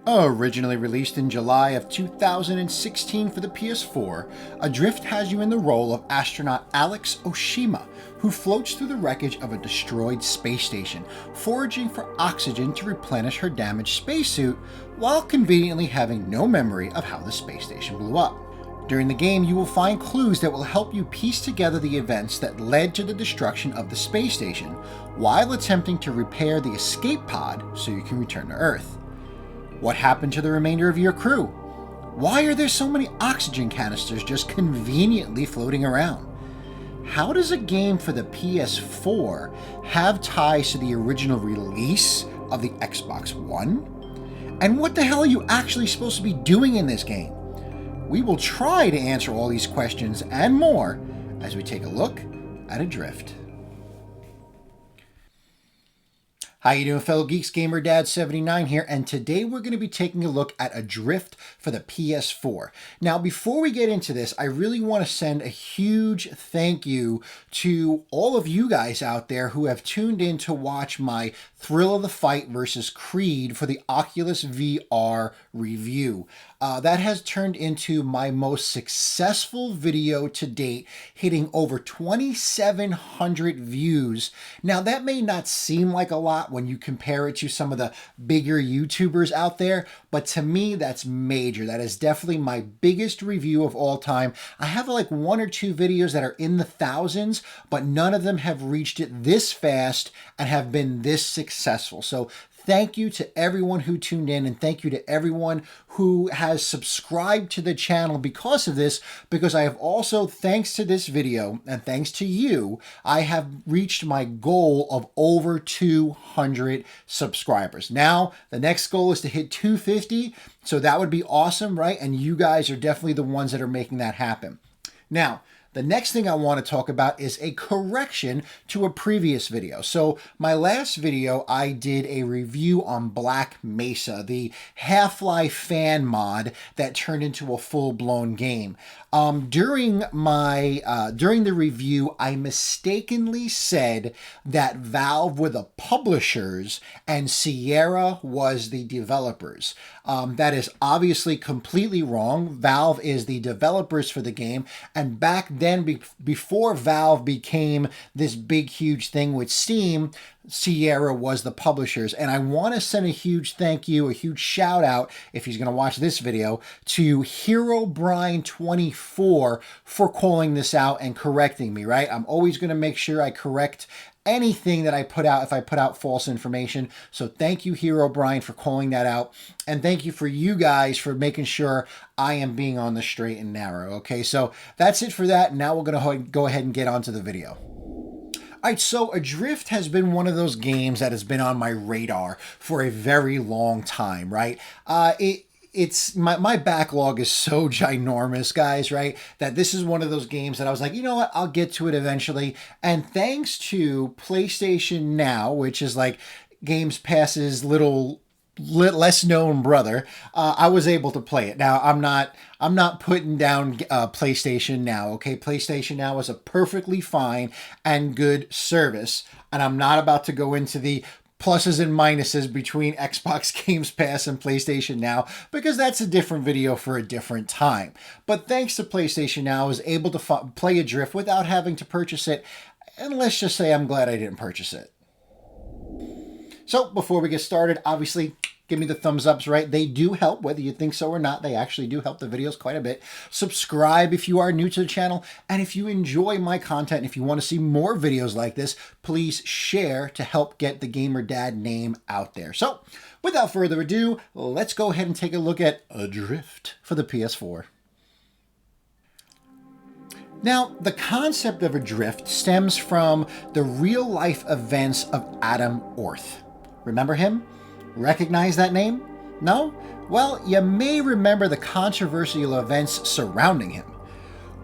Originally released in July of 2016 for the PS4, Adrift has you in the role of astronaut Alex Oshima, who floats through the wreckage of a destroyed space station, foraging for oxygen to replenish her damaged spacesuit, while conveniently having no memory of how the space station blew up. During the game, you will find clues that will help you piece together the events that led to the destruction of the space station, while attempting to repair the escape pod so you can return to Earth. What happened to the remainder of your crew? Why are there so many oxygen canisters just conveniently floating around? How does a game for the PS4 have ties to the original release of the Xbox One? And what the hell are you actually supposed to be doing in this game? We will try to answer all these questions and more as we take a look at Adrift. How you doing, fellow geeks? Gamer Dad 79 here, and today we're going to be taking a look at Adrift for the PS4. Now, before we get into this, I really want to send a huge thank you to all of you guys out there who have tuned in to watch my Thrill of the Fight versus Creed for the Oculus VR review. That has turned into my most successful video to date, hitting over 2,700 views. Now, that may not seem like a lot when you compare it to some of the bigger YouTubers out there, but to me, that's major. That is definitely my biggest review of all time. I have like one or two videos that are in the thousands, but none of them have reached it this fast and have been this successful. So thank you to everyone who tuned in, and thank you to everyone who has subscribed to the channel because of this, because I have also, thanks to this video and thanks to you, I have reached my goal of over 200 subscribers. Now, the next goal is to hit 250, so that would be awesome, right? And you guys are definitely the ones that are making that happen. Now, the next thing I want to talk about is a correction to a previous video. So my last video, I did a review on Black Mesa, the Half-Life fan mod that turned into a full-blown game. During the review, I mistakenly said that Valve were the publishers and Sierra was the developers. That is obviously completely wrong. Valve is the developers for the game, and back then, before Valve became this big, huge thing with Steam, Sierra was the publishers. And I want to send a huge thank you, a huge shout out, if he's going to watch this video, to HeroBrine24 for calling this out and correcting me, right? I'm always going to make sure I correct anything that I put out if I put out false information. So thank you, HeroBrine, for calling that out. And thank you for you guys for making sure I am being on the straight and narrow. Okay, so that's it for that. Now we're going to go ahead and get on to the video. All right, so Adrift has been one of those games that has been on my radar for a very long time, right? It's my backlog is so ginormous, guys, right? That this is one of those games that I was like, you know what, I'll get to it eventually. And thanks to PlayStation Now, which is like Games Pass's less known brother, I was able to play it. Now, I'm not putting down PlayStation Now, okay? PlayStation Now is a perfectly fine and good service, and I'm not about to go into the pluses and minuses between Xbox Games Pass and PlayStation Now, because that's a different video for a different time. But thanks to PlayStation Now, I was able to play Adrift without having to purchase it, and let's just say I'm glad I didn't purchase it. So before we get started, obviously, give me the thumbs ups, right? They do help, whether you think so or not. They actually do help the videos quite a bit. Subscribe if you are new to the channel. And if you enjoy my content, and if you want to see more videos like this, please share to help get the Gamer Dad name out there. So without further ado, let's go ahead and take a look at Adrift for the PS4. Now, the concept of Adrift stems from the real-life events of Adam Orth. Remember him? Recognize that name? No? Well, you may remember the controversial events surrounding him.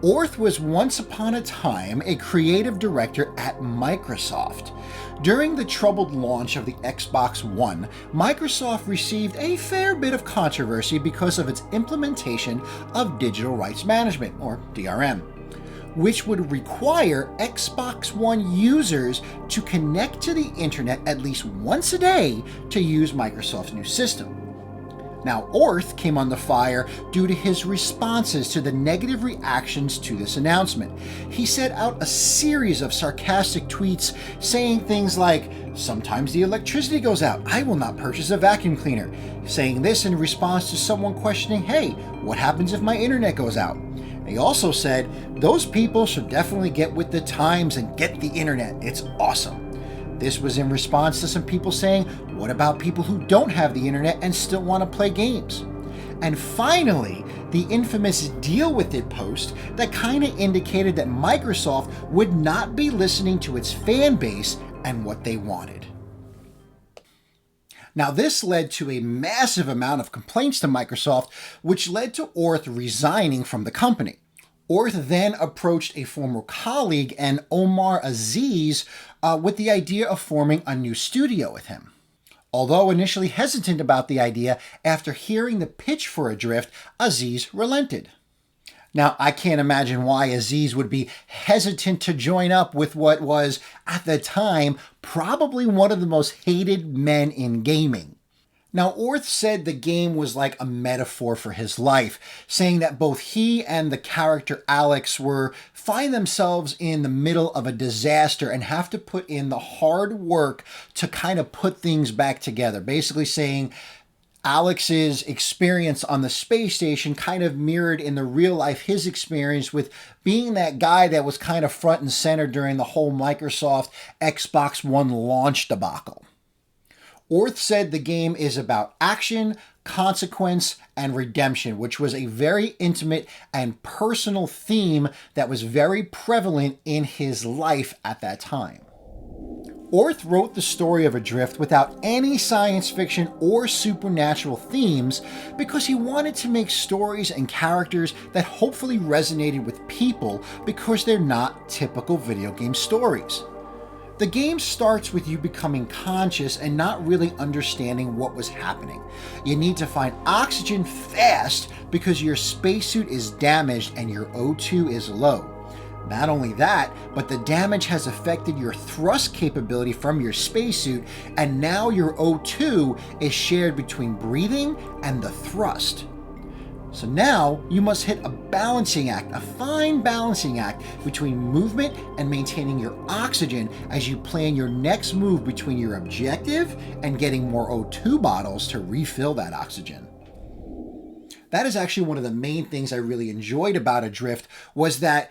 Orth was once upon a time a creative director at Microsoft. During the troubled launch of the Xbox One, Microsoft received a fair bit of controversy because of its implementation of digital rights management, or DRM, which would require Xbox One users to connect to the internet at least once a day to use Microsoft's new system. Now, Orth came under fire due to his responses to the negative reactions to this announcement. He set out a series of sarcastic tweets saying things like, "Sometimes the electricity goes out. I will not purchase a vacuum cleaner." Saying this in response to someone questioning, "Hey, what happens if my internet goes out?" He also said, "Those people should definitely get with the times and get the internet. It's awesome." This was in response to some people saying, "What about people who don't have the internet and still want to play games?" And finally, the infamous "deal with it" post that kind of indicated that Microsoft would not be listening to its fan base and what they wanted. Now, this led to a massive amount of complaints to Microsoft, which led to Orth resigning from the company. Orth then approached a former colleague and Omar Aziz with the idea of forming a new studio with him. Although initially hesitant about the idea, after hearing the pitch for Adrift, Aziz relented. Now, I can't imagine why Aziz would be hesitant to join up with what was, at the time, probably one of the most hated men in gaming. Now, Orth said the game was like a metaphor for his life, saying that both he and the character Alex find themselves in the middle of a disaster and have to put in the hard work to kind of put things back together. Basically saying Alex's experience on the space station kind of mirrored in the real life his experience with being that guy that was kind of front and center during the whole Microsoft Xbox One launch debacle. Orth said the game is about action, consequence, and redemption, which was a very intimate and personal theme that was very prevalent in his life at that time. Orth wrote the story of Adrift without any science fiction or supernatural themes because he wanted to make stories and characters that hopefully resonated with people because they're not typical video game stories. The game starts with you becoming conscious and not really understanding what was happening. You need to find oxygen fast because your spacesuit is damaged and your O2 is low. Not only that, but the damage has affected your thrust capability from your spacesuit, and now your O2 is shared between breathing and the thrust. So now you must hit a balancing act, a fine balancing act between movement and maintaining your oxygen as you plan your next move between your objective and getting more O2 bottles to refill that oxygen. That is actually one of the main things I really enjoyed about Adrift was that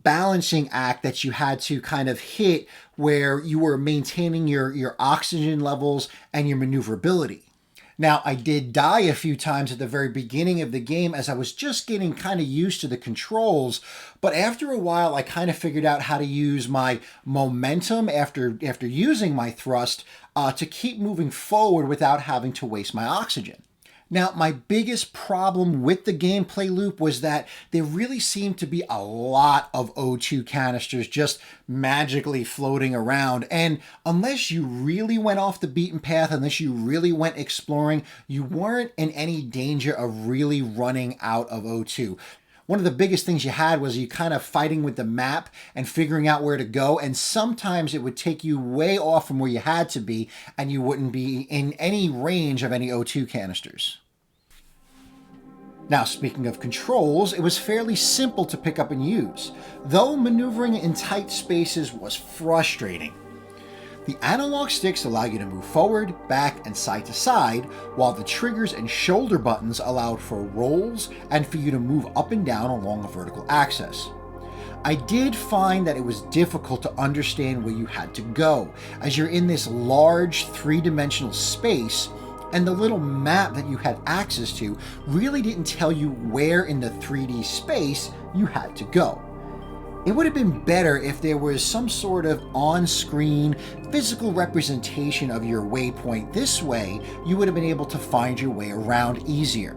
balancing act that you had to kind of hit where you were maintaining your oxygen levels and your maneuverability. Now, I did die a few times at the very beginning of the game as I was just getting kind of used to the controls, but after a while I kind of figured out how to use my momentum after using my thrust to keep moving forward without having to waste my oxygen. Now, my biggest problem with the gameplay loop was that there really seemed to be a lot of O2 canisters just magically floating around. And unless you really went off the beaten path, unless you really went exploring, you weren't in any danger of really running out of O2. One of the biggest things you had was you kind of fighting with the map and figuring out where to go, and sometimes it would take you way off from where you had to be, and you wouldn't be in any range of any O2 canisters. Now, speaking of controls, it was fairly simple to pick up and use, though maneuvering in tight spaces was frustrating. The analog sticks allow you to move forward, back, and side to side, while the triggers and shoulder buttons allowed for rolls and for you to move up and down along a vertical axis. I did find that it was difficult to understand where you had to go, as you're in this large three-dimensional space, and the little map that you had access to really didn't tell you where in the 3D space you had to go. It would have been better if there was some sort of on-screen physical representation of your waypoint. This way, you would have been able to find your way around easier.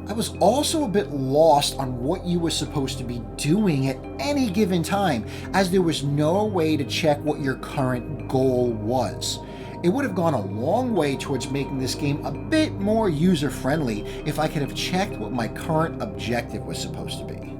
I was also a bit lost on what you were supposed to be doing at any given time, as there was no way to check what your current goal was. It would have gone a long way towards making this game a bit more user-friendly if I could have checked what my current objective was supposed to be.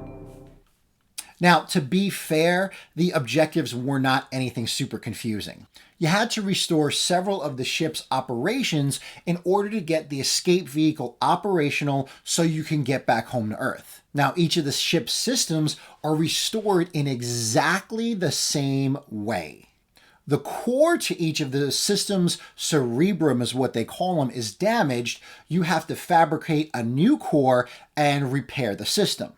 Now, to be fair, the objectives were not anything super confusing. You had to restore several of the ship's operations in order to get the escape vehicle operational so you can get back home to Earth. Now, each of the ship's systems are restored in exactly the same way. The core to each of the system's cerebrum is what they call them is damaged. You have to fabricate a new core and repair the system.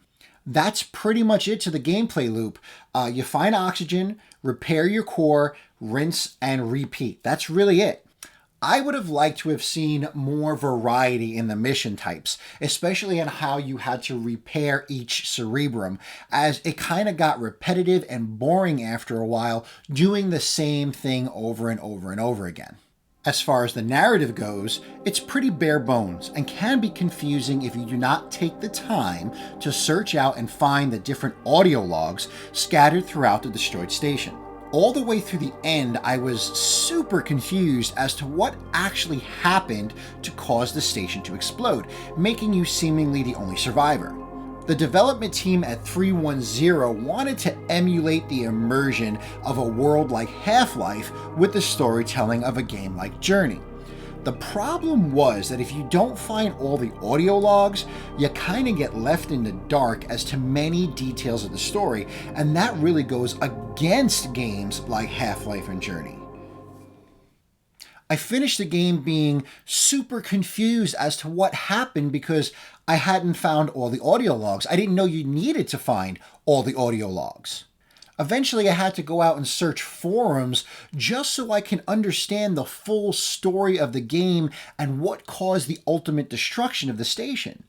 That's pretty much it to the gameplay loop. You find oxygen, repair your core, rinse, and repeat. That's really it. I would have liked to have seen more variety in the mission types, especially in how you had to repair each cerebrum, as it kind of got repetitive and boring after a while, doing the same thing over and over and over again. As far as the narrative goes, it's pretty bare bones and can be confusing if you do not take the time to search out and find the different audio logs scattered throughout the destroyed station. All the way through the end, I was super confused as to what actually happened to cause the station to explode, making you seemingly the only survivor. The development team at 310 wanted to emulate the immersion of a world like Half-Life with the storytelling of a game like Journey. The problem was that if you don't find all the audio logs, you kind of get left in the dark as to many details of the story, and that really goes against games like Half-Life and Journey. I finished the game being super confused as to what happened because I hadn't found all the audio logs. I didn't know you needed to find all the audio logs. Eventually, I had to go out and search forums just so I can understand the full story of the game and what caused the ultimate destruction of the station.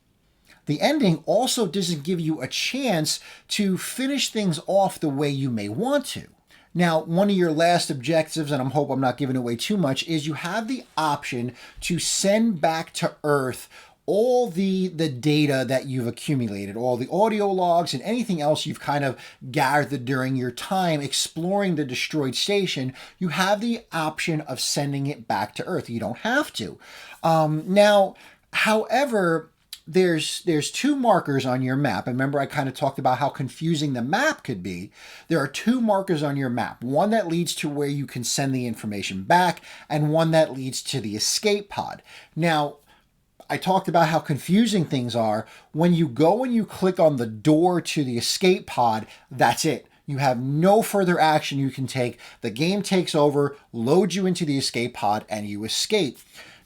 The ending also doesn't give you a chance to finish things off the way you may want to. Now, one of your last objectives, and I hope I'm not giving away too much, is you have the option to send back to Earth all the data that you've accumulated, all the audio logs and anything else you've kind of gathered during your time exploring the destroyed station. You have the option of sending it back to Earth. You don't have to. However, there's two markers on your map. Remember, I kind of talked about how confusing the map could be. There are two markers on your map, one that leads to where you can send the information back and one that leads to the escape pod. Now, I talked about how confusing things are. When you go and you click on the door to the escape pod, that's it. You have no further action you can take. The game takes over, loads you into the escape pod, and you escape.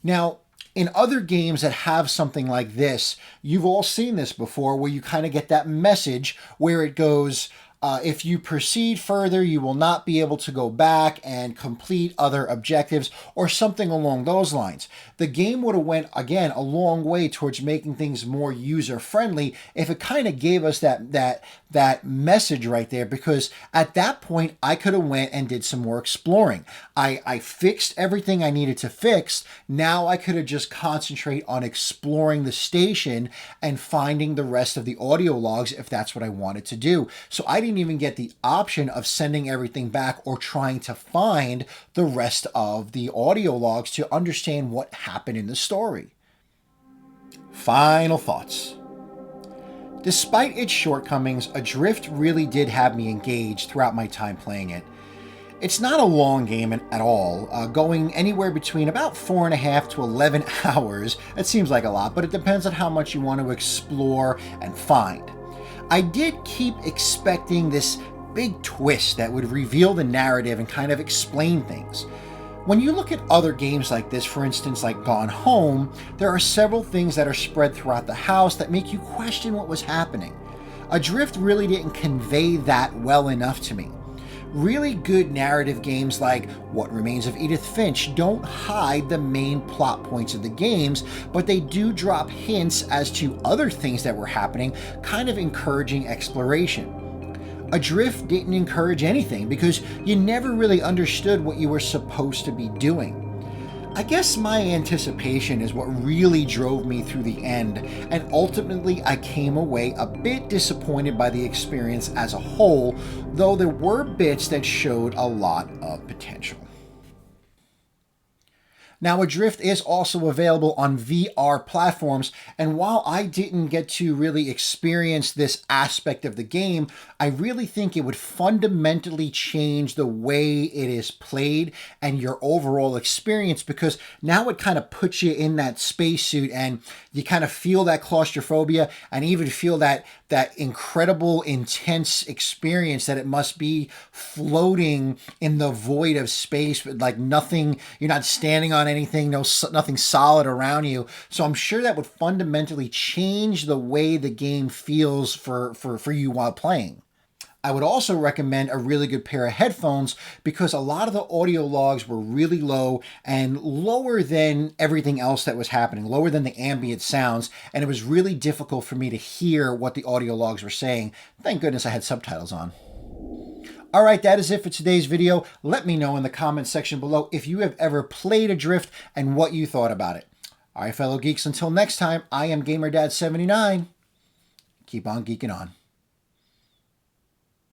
Now, in other games that have something like this, you've all seen this before, where you kind of get that message where it goes, if you proceed further, you will not be able to go back and complete other objectives or something along those lines. The game would have went, again, a long way towards making things more user-friendly if it kind of gave us that message right there, because at that point, I could have went and did some more exploring. I fixed everything I needed to fix. Now I could have just concentrate on exploring the station and finding the rest of the audio logs if that's what I wanted to do. So I didn't even get the option of sending everything back or trying to find the rest of the audio logs to understand what happened in the story. Final thoughts. Despite its shortcomings, Adrift really did have me engaged throughout my time playing it. It's not a long game at all, going anywhere between about 4.5 to 11 hours. It seems like a lot, but it depends on how much you want to explore and find. I did keep expecting this big twist that would reveal the narrative and kind of explain things. When you look at other games like this, for instance, like Gone Home, there are several things that are spread throughout the house that make you question what was happening. Adrift really didn't convey that well enough to me. Really good narrative games like What Remains of Edith Finch don't hide the main plot points of the games, but they do drop hints as to other things that were happening, kind of encouraging exploration. Adrift didn't encourage anything because you never really understood what you were supposed to be doing. I guess my anticipation is what really drove me through the end, and ultimately I came away a bit disappointed by the experience as a whole, though there were bits that showed a lot of potential. Now, Adrift is also available on VR platforms, and while I didn't get to really experience this aspect of the game, I really think it would fundamentally change the way it is played and your overall experience, because now it kind of puts you in that spacesuit and you kind of feel that claustrophobia and even feel that incredible, intense experience that it must be floating in the void of space with like nothing. You're not standing on anything, nothing solid around you. So I'm sure that would fundamentally change the way the game feels for you while playing. I would also recommend a really good pair of headphones because a lot of the audio logs were really low and lower than everything else that was happening, lower than the ambient sounds, and it was really difficult for me to hear what the audio logs were saying. Thank goodness I had subtitles on. All right, that is it for today's video. Let me know in the comments section below if you have ever played Adrift and what you thought about it. All right, fellow geeks, until next time, I am GamerDad79. Keep on geeking on.